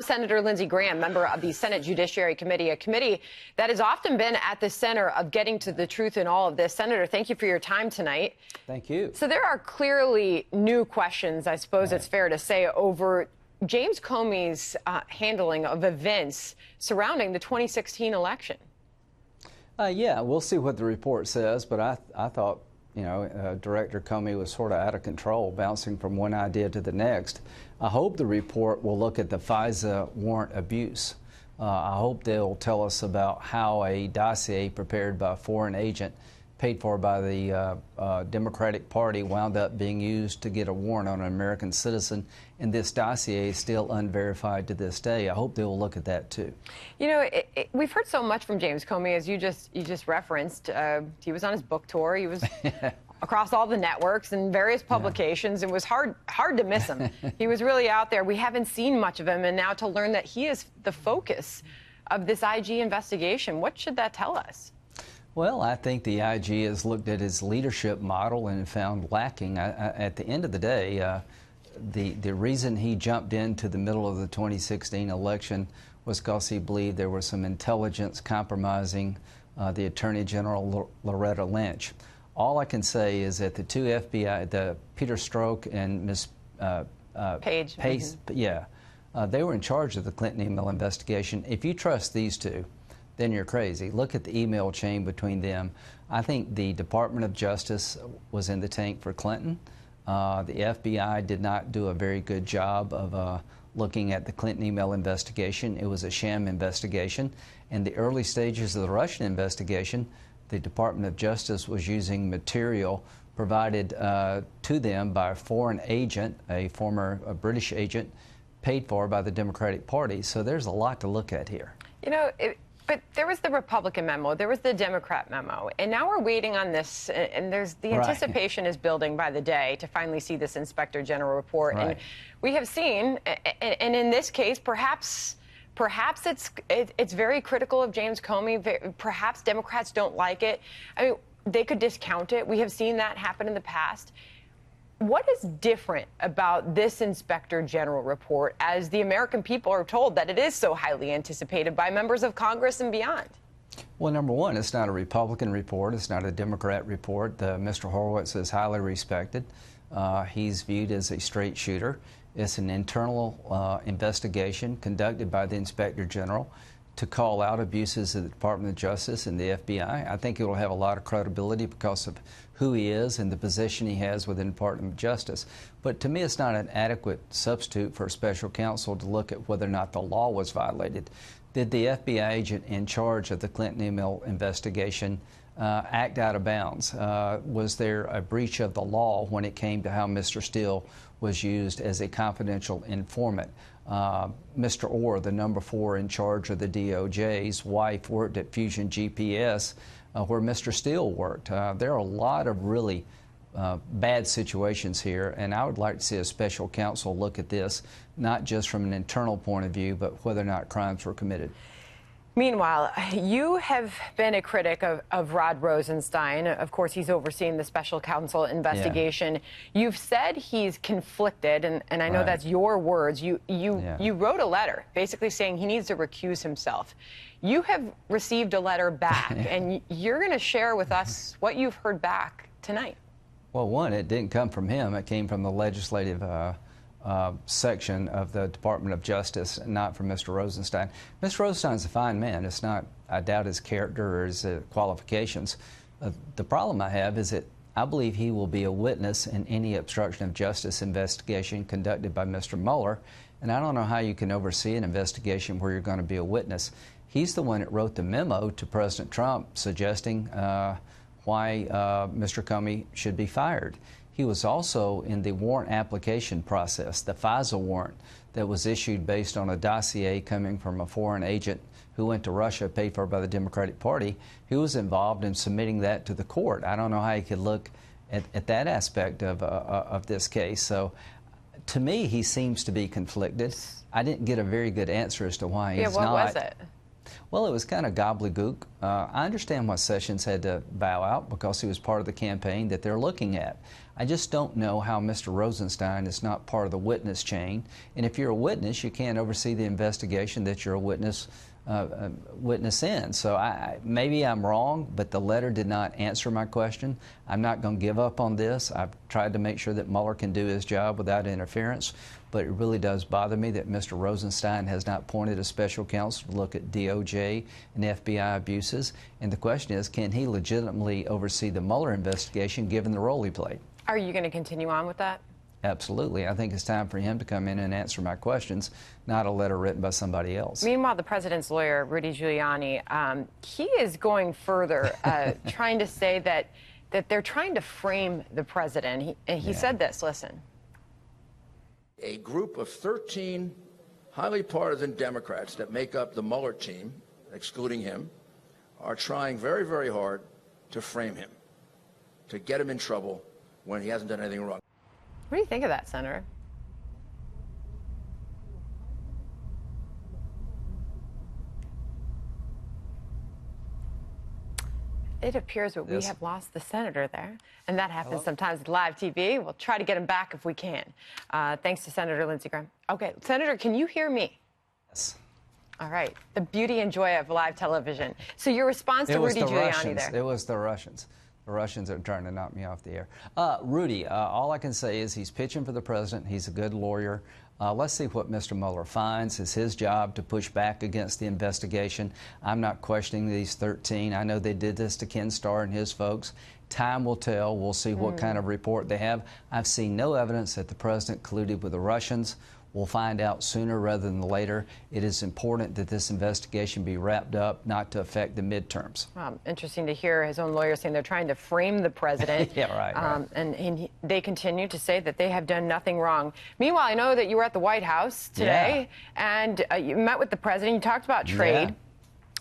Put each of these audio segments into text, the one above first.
Senator Lindsey Graham, member of the Senate Judiciary Committee, a committee that has often been at the center of getting to the truth in all of this. Senator, thank you for your time tonight. Thank you. So there are clearly new questions, I suppose it's fair to say, over James Comey's handling of events surrounding the 2016 election. Yeah, we'll see what the report says, but I thought, you know, Director Comey was sort of out of control, bouncing from one idea to the next. I hope the report will look at the FISA warrant abuse. I hope they'll tell us about how a dossier prepared by a foreign agent, paid for by the Democratic Party, wound up being used to get a warrant on an American citizen, and this dossier is still unverified to this day. I hope they will look at that too. You know, we've heard so much from James Comey, as you just referenced. He was on his book tour. He was across all the networks and various publications. It was hard to miss him. He was really out there. We haven't seen much of him, and now to learn that he is the focus of this IG investigation, what should that tell us? Well, I think the IG has looked at his leadership model and found lacking. At the end of the day, the reason he jumped into the middle of the 2016 election was because he believed there was some intelligence compromising the Attorney General Loretta Lynch. All I can say is that the two FBI, the Peter Strzok and Ms. Page, they were in charge of the Clinton email investigation. If you trust these two, then you're crazy. Look at the email chain between them. I think the Department of Justice was in the tank for Clinton. The FBI did not do a very good job of looking at the Clinton email investigation. It was a sham investigation. In the early stages of the Russian investigation, the Department of Justice was using material provided to them by a foreign agent, a former British agent, paid for by the Democratic Party. So there's a lot to look at here. You know, but there was the Republican memo, there was the Democrat memo, and now we're waiting on this, and there's the anticipation is building by the day to finally see this Inspector General report. Right. And we have seen, and in this case, perhaps it's very critical of James Comey. Perhaps Democrats don't like it. I mean, they could discount it. We have seen that happen in the past. What is different about this Inspector General report, as the American people are told that it is so highly anticipated by members of Congress and beyond? Well, number one, it's not a Republican report. It's not a Democrat report. Mr. Horowitz is highly respected. He's viewed as a straight shooter. It's an internal investigation conducted by the Inspector General to call out abuses of the Department of Justice and the FBI. I think it will have a lot of credibility because of who he is and the position he has within the Department of Justice. But to me, it's not an adequate substitute for a special counsel to look at whether or not the law was violated. Did the FBI agent in charge of the Clinton email investigation act out of bounds? Was there a breach of the law when it came to how Mr. Steele was used as a confidential informant? Mr. Orr, the number 4 in charge of the DOJ's wife, worked at Fusion GPS, where Mr. Steele worked. There are a lot of really bad situations here, and I would like to see a special counsel look at this, not just from an internal point of view, but whether or not crimes were committed. Meanwhile, you have been a critic of Rod Rosenstein. Of course, he's overseeing the special counsel investigation. Yeah. You've said he's conflicted, and I know that's your words. You wrote a letter basically saying he needs to recuse himself. You have received a letter back, and you're going to share with us what you've heard back tonight. Well, one, it didn't come from him. It came from the legislative section of the Department of Justice, not from Mr. Rosenstein. Mr. Rosenstein's a fine man. It's not, I doubt his character or his qualifications. The problem I have is that I believe he will be a witness in any obstruction of justice investigation conducted by Mr. Mueller, and I don't know how you can oversee an investigation where you're going to be a witness. He's the one that wrote the memo to President Trump suggesting why Mr. Comey should be fired. He was also in the warrant application process, the FISA warrant that was issued based on a dossier coming from a foreign agent who went to Russia, paid for by the Democratic Party. He was involved in submitting that to the court. I don't know how you could look at that aspect of this case. So to me, he seems to be conflicted. I didn't get a very good answer as to why he's not. Yeah, what was it? Well, it was kind of gobbledygook. I understand why Sessions had to bow out because he was part of the campaign that they're looking at. I just don't know how Mr. Rosenstein is not part of the witness chain. And if you're a witness, you can't oversee the investigation that you're a witness in. So maybe I'm wrong, but the letter did not answer my question. I'm not going to give up on this. I've tried to make sure that Mueller can do his job without interference, but it really does bother me that Mr. Rosenstein has not appointed a special counsel to look at DOJ and FBI abuses. And the question is, can he legitimately oversee the Mueller investigation given the role he played? Are you going to continue on with that? Absolutely. I think it's time for him to come in and answer my questions, not a letter written by somebody else. Meanwhile, the president's lawyer, Rudy Giuliani, he is going further, trying to say that they're trying to frame the president. He said this, listen. A group of 13 highly partisan Democrats that make up the Mueller team, excluding him, are trying very, very hard to frame him, to get him in trouble when he hasn't done anything wrong. What do you think of that, Senator? It appears that we have lost the senator there, and that happens sometimes with live TV. We'll try to get him back if we can. Thanks to Senator Lindsey Graham. Okay, Senator, can you hear me? Yes. All right. The beauty and joy of live television. So your response to Rudy Giuliani there? It was the Russians. The Russians are trying to knock me off the air. Rudy, all I can say is he's pitching for the president. He's a good lawyer. Let's see what Mr. Mueller finds. It's his job to push back against the investigation. I'm not questioning these 13. I know they did this to Ken Starr and his folks. Time will tell. We'll see what kind of report they have. I've seen no evidence that the president colluded with the Russians. We'll find out sooner rather than later. It is important that this investigation be wrapped up, not to affect the midterms. Interesting to hear his own lawyer saying they're trying to frame the president. Yeah, right. And they continue to say that they have done nothing wrong. Meanwhile, I know that you were at the White House today, and you met with the president. You talked about trade. Yeah.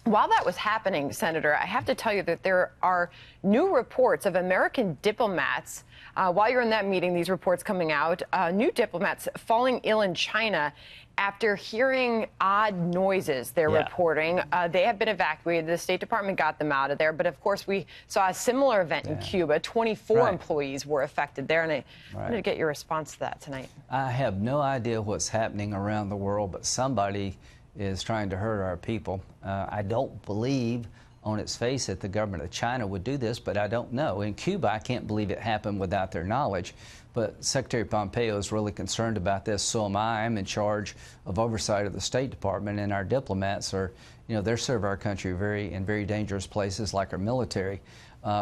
While that was happening, Senator, I have to tell you that there are new reports of American diplomats. While you're in that meeting, these reports coming out, new diplomats falling ill in China after hearing odd noises, they're reporting. They have been evacuated. The State Department got them out of there. But, of course, we saw a similar event in Cuba. 24 employees were affected there. And I wanted to get your response to that tonight. I have no idea what's happening around the world, but somebody is trying to hurt our people. I don't believe on its face that the government of China would do this, but I don't know. In Cuba, I can't believe it happened without their knowledge. But Secretary Pompeo is really concerned about this, so am I. I'm in charge of oversight of the State Department, and our diplomats are, they serve our country in very dangerous places like our military.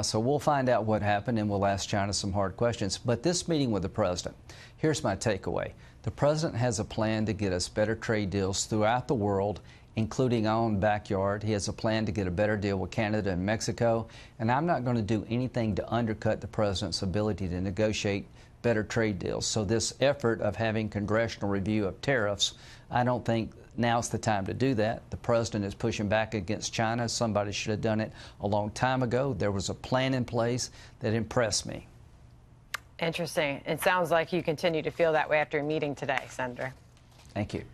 So we'll find out what happened, and we'll ask China some hard questions. But this meeting with the president, here's my takeaway. The president has a plan to get us better trade deals throughout the world, including our own backyard. He has a plan to get a better deal with Canada and Mexico. And I'm not going to do anything to undercut the president's ability to negotiate better trade deals. So this effort of having congressional review of tariffs, I don't think now's the time to do that. The president is pushing back against China. Somebody should have done it a long time ago. There was a plan in place that impressed me. Interesting. It sounds like you continue to feel that way after a meeting today, Senator. Thank you.